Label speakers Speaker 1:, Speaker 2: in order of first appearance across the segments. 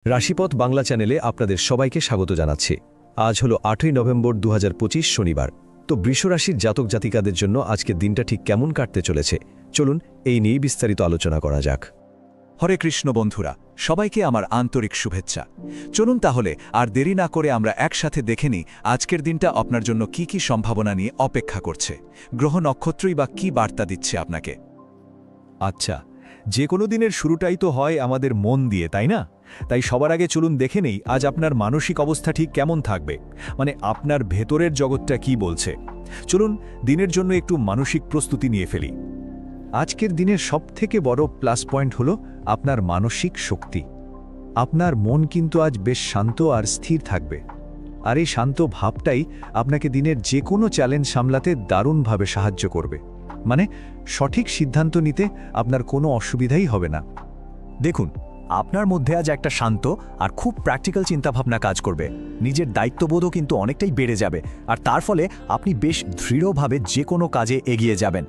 Speaker 1: রাশিপথ বাংলা চ্যানেলে আপনাদের সবাইকে স্বাগত জানাচ্ছি। আজ হলো 8ই নভেম্বর 2025 শনিবার। তো বৃষরাশির জাতক জাতিকাদের জন্য আজকের দিনটা ঠিক কেমন কাটতে চলেছে চলুন এই নিয়ে বিস্তারিত আলোচনা করা যাক।
Speaker 2: হরে কৃষ্ণ বন্ধুরা, সবাইকে আমার আন্তরিক শুভেচ্ছা। চলুন তাহলে আর দেরি না করে আমরা একসাথে দেখে নিই আজকের দিনটা আপনার জন্য কি কি সম্ভাবনা নিয়ে অপেক্ষা করছে, গ্রহ নক্ষত্রই বা কি বার্তা দিচ্ছে আপনাকে।
Speaker 3: আচ্ছা, যে কোনো দিনের শুরুটাই তো হয় আমাদের মন দিয়ে, তাই না? তাই সবার আগে চলুন দেখে নেই আজ আপনার মানসিক অবস্থা ঠিক কেমন থাকবে, মানে আপনার ভেতরের জগৎটা কি বলছে। চলুন দিনের জন্য একটু মানসিক প্রস্তুতি নিয়ে ফেলি। আজকের দিনের সবথেকে বড় প্লাস পয়েন্ট হলো আপনার মানসিক শক্তি। আপনার মন কিন্তু আজ বেশ শান্ত আর স্থির থাকবে, আর এই শান্ত ভাবটাই আপনাকে দিনের যে কোনো চ্যালেঞ্জ সামলাতে দারুণভাবে সাহায্য করবে। মানে সঠিক সিদ্ধান্ত নিতে আপনার কোনো অসুবিধাই হবে না।
Speaker 4: দেখুন, আপনার মধ্যে আজ একটা শান্ত আর খুব প্র্যাকটিক্যাল চিন্তাভাবনা কাজ করবে। নিজের দায়িত্ববোধও কিন্তু অনেকটাই বেড়ে যাবে, আর তার ফলে আপনি বেশ দৃঢ়ভাবে যে কোনো কাজে এগিয়ে যাবেন।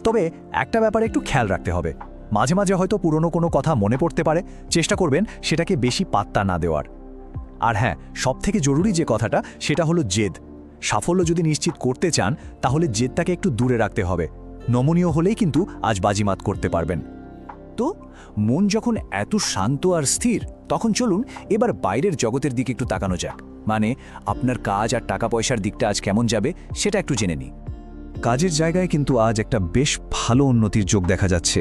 Speaker 4: তবে একটা ব্যাপারে একটু খেয়াল রাখতে হবে, মাঝে মাঝে হয়তো পুরনো কোনো কথা মনে পড়তে পারে, চেষ্টা করবেন সেটাকে বেশি পাত্তা না দেওয়ার। আর হ্যাঁ, সবথেকে জরুরি যে কথাটা সেটা হলো জেদ। সাফল্য যদি নিশ্চিত করতে চান তাহলে জেদটাকে একটু দূরে রাখতে হবে। নমনীয় হলেই কিন্তু আজ বাজিমাত করতে পারবেন। তো মন যখন এত শান্ত আর স্থির, তখন চলুন এবার বাইরের জগতের দিকে একটু তাকানো যাক। মানে আপনার কাজ আর টাকা পয়সার দিকটা আজ কেমন যাবে সেটা একটু জেনে নিই।
Speaker 3: কাজের জায়গায় কিন্তু আজ একটা বেশ ভালো উন্নতির যোগ দেখা যাচ্ছে।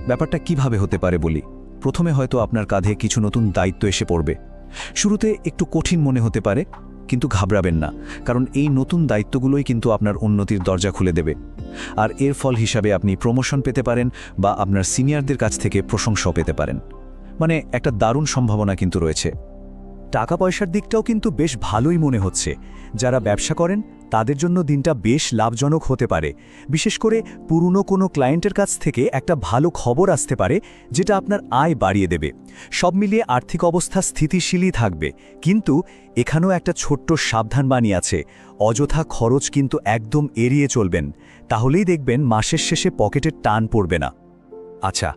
Speaker 3: ব্যাপারটা কিভাবে হতে পারে বলি। প্রথমে হয়তো আপনার কাঁধে কিছু নতুন দায়িত্ব এসে পড়বে। শুরুতে একটু কঠিন মনে হতে পারে, কিন্তু ঘাবড়াবেন না, কারণ এই নতুন দায়িত্বগুলোই কিন্তু আপনার উন্নতির দরজা খুলে দেবে। আর এর ফল হিসাবে আপনি প্রমোশন পেতে পারেন বা আপনার সিনিয়রদের কাছ থেকে প্রশংসাও পেতে পারেন। মানে একটা দারুণ সম্ভাবনা কিন্তু রয়েছে।
Speaker 4: টাকা পয়সার দিকটাও কিন্তু বেশ ভালোই মনে হচ্ছে। যারা ব্যবসা করেন তাদের জন্য দিনটা বেশ লাভজনক হতে পারে। বিশেষ করে পুরনো কোনো ক্লায়েন্টের কাছ থেকে একটা ভালো খবর আসতে পারে, যেটা আপনার আয় বাড়িয়ে দেবে। সব মিলিয়ে আর্থিক অবস্থা স্থিতিশীলই থাকবে, কিন্তু এখানেও একটা ছোট্ট সাবধানবাণী আছে। অযথা খরচ কিন্তু একদম এড়িয়ে চলবেন, তাহলেই দেখবেন মাসের শেষে পকেটের টান পড়বে না।
Speaker 3: আচ্ছা,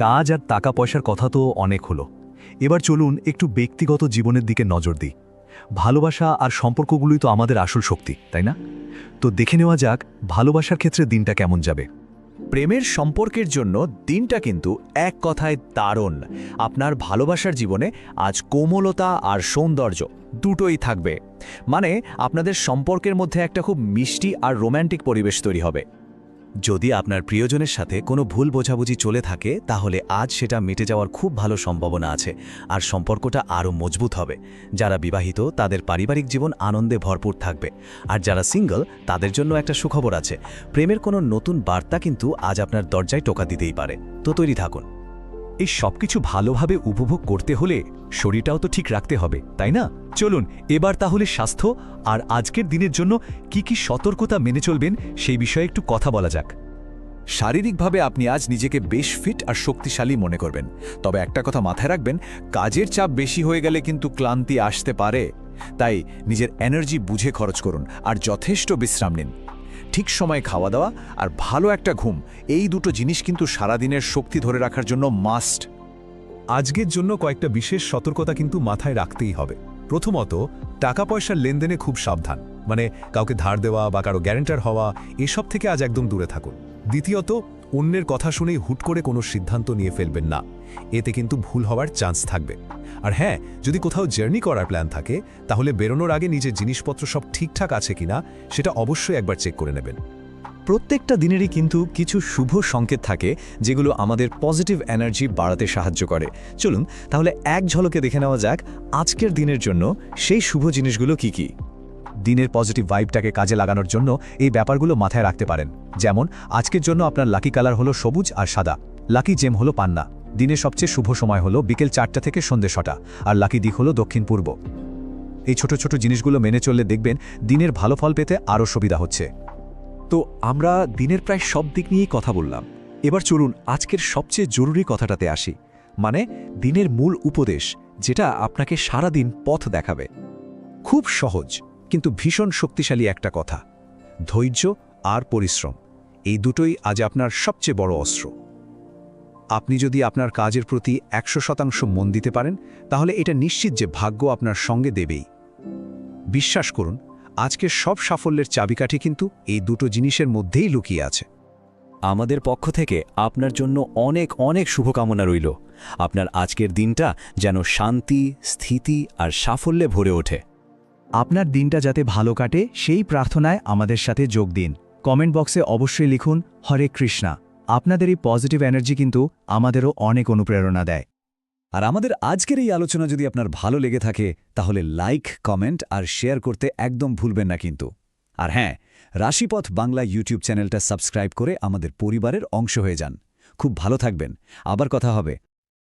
Speaker 3: কাজ আর টাকা পয়সার কথা তো অনেক হলো। এবার চলুন একটু ব্যক্তিগত জীবনের দিকে নজর দিই। ভালোবাসা আর সম্পর্কগুলোই তো আমাদের আসল শক্তি, তাই না? তো দেখে নেওয়া যাক ভালোবাসার ক্ষেত্রে দিনটা কেমন যাবে।
Speaker 4: প্রেমের সম্পর্কের জন্য দিনটা কিন্তু এক কথায় দারুণ। আপনার ভালোবাসার জীবনে আজ কোমলতা আর সৌন্দর্য দুটোই থাকবে। মানে আপনাদের সম্পর্কের মধ্যে একটা খুব মিষ্টি আর রোম্যান্টিক পরিবেশ তৈরি হবে। যদি আপনার প্রিয়জনের সাথে কোনো ভুল বোঝাবুঝি চলে থাকে, তাহলে আজ সেটা মিটে যাওয়ার খুব ভালো সম্ভাবনা আছে, আর সম্পর্কটা আরও মজবুত হবে। যারা বিবাহিত তাদের পারিবারিক জীবন আনন্দে ভরপুর থাকবে, আর যারা সিঙ্গল তাদের জন্য একটা সুখবর আছে। প্রেমের কোনো নতুন বার্তা কিন্তু আজ আপনার দরজায় টোকা দিতেই পারে, তো তৈরি থাকুন।
Speaker 3: এই সবকিছু ভালোভাবে উপভোগ করতে হলে শরীরটাও তো ঠিক রাখতে হবে, তাই না? চলুন এবার তাহলে স্বাস্থ্য আর আজকের দিনের জন্য কি কি সতর্কতা মেনে চলবেন সেই বিষয়ে একটু কথা বলা যাক।
Speaker 2: শারীরিকভাবে আপনি আজ নিজেকে বেশ ফিট আর শক্তিশালী মনে করবেন। তবে একটা কথা মাথায় রাখবেন, কাজের চাপ বেশি হয়ে গেলে কিন্তু ক্লান্তি আসতে পারে। তাই নিজের এনার্জি বুঝে খরচ করুন আর যথেষ্ট বিশ্রাম নিন। ঠিক সময়ে খাওয়া দাওয়া আর ভালো একটা ঘুম, এই দুটো জিনিস কিন্তু সারাদিনের শক্তি ধরে রাখার জন্য মাস্ট।
Speaker 3: আজকের জন্য কয়েকটা বিশেষ সতর্কতা কিন্তু মাথায় রাখতেই হবে। প্রথমত, টাকা পয়সার লেনদেনে খুব সাবধান। মানে কাউকে ধার দেওয়া বা কারো গ্যারেন্টার হওয়া, এসব থেকে আজ একদম দূরে থাকুন। দ্বিতীয়ত, অন্যের কথা শুনেই হুট করে কোনো সিদ্ধান্ত নিয়ে ফেলবেন না, এতে কিন্তু ভুল হওয়ার চান্স থাকবে। আর হ্যাঁ, যদি কোথাও জার্নি করার প্ল্যান থাকে, তাহলে বেরোনোর আগে নিজের জিনিসপত্র সব ঠিকঠাক আছে কিনা সেটা অবশ্যই একবার চেক করে নেবেন।
Speaker 4: প্রত্যেকটা দিনেরই কিন্তু কিছু শুভ সংকেত থাকে, যেগুলো আমাদের পজিটিভ এনার্জি বাড়াতে সাহায্য করে। চলুন তাহলে এক ঝলকে দেখে নেওয়া যাক আজকের দিনের জন্য সেই শুভ জিনিসগুলো কি কি।
Speaker 3: দিনের পজিটিভ ভাইবটাকে কাজে লাগানোর জন্য এই ব্যাপারগুলো মাথায় রাখতে পারেন। যেমন আজকের জন্য আপনার লাকি কালার হলো সবুজ আর সাদা, লাকি জেম হলো পান্না, দিনের সবচেয়ে শুভ সময় হলো বিকেল 4টা থেকে সন্ধ্যে 6টা, আর লাকি দিক হলো দক্ষিণ পূর্ব। এই ছোট ছোট জিনিসগুলো মেনে চললে দেখবেন দিনের ভালো ফল পেতে আরও সুবিধা হচ্ছে।
Speaker 4: তো আমরা দিনের প্রায় সব দিক নিয়েই কথা বললাম। এবার চলুন আজকের সবচেয়ে জরুরি কথাটাতে আসি, মানে দিনের মূল উপদেশ, যেটা আপনাকে সারাদিন পথ দেখাবে।
Speaker 3: খুব সহজ কিন্তু ভীষণ শক্তিশালী একটা কথা, ধৈর্য আর পরিশ্রম, এই দুটোই আজ আপনার সবচেয়ে বড় অস্ত্র। আপনি যদি আপনার কাজের প্রতি 100% মন দিতে পারেন তাহলে এটা নিশ্চিত যে ভাগ্য আপনার সঙ্গে দেবেই। বিশ্বাস করুন, আজকের সব সাফল্যের চাবিকাঠি কিন্তু এই দুটো জিনিসের মধ্যেই লুকিয়ে আছে।
Speaker 4: আমাদের পক্ষ থেকে আপনার জন্য অনেক অনেক শুভকামনা রইল। আপনার আজকের দিনটা যেন শান্তি, স্থিতি আর সাফল্যে ভরে ওঠে। আপনার দিনটা যাতে ভালো কাটে সেই প্রার্থনায় আমাদের সাথে যোগ দিন। কমেন্ট বক্সে অবশ্যই লিখুন হরে কৃষ্ণা। আপনাদের এই পজিটিভ এনার্জি কিন্তু আমাদেরও অনেক অনুপ্রেরণা দেয়।
Speaker 2: আর আমাদের আজকের এই আলোচনা যদি আপনার ভালো লেগে থাকে তাহলে লাইক, কমেন্ট আর শেয়ার করতে একদম ভুলবেন না কিন্তু। আর হ্যাঁ, রাশিপথ বাংলা ইউটিউব চ্যানেলটা সাবস্ক্রাইব করে আমাদের পরিবারের অংশ হয়ে যান। খুব ভালো থাকবেন, আবার কথা হবে।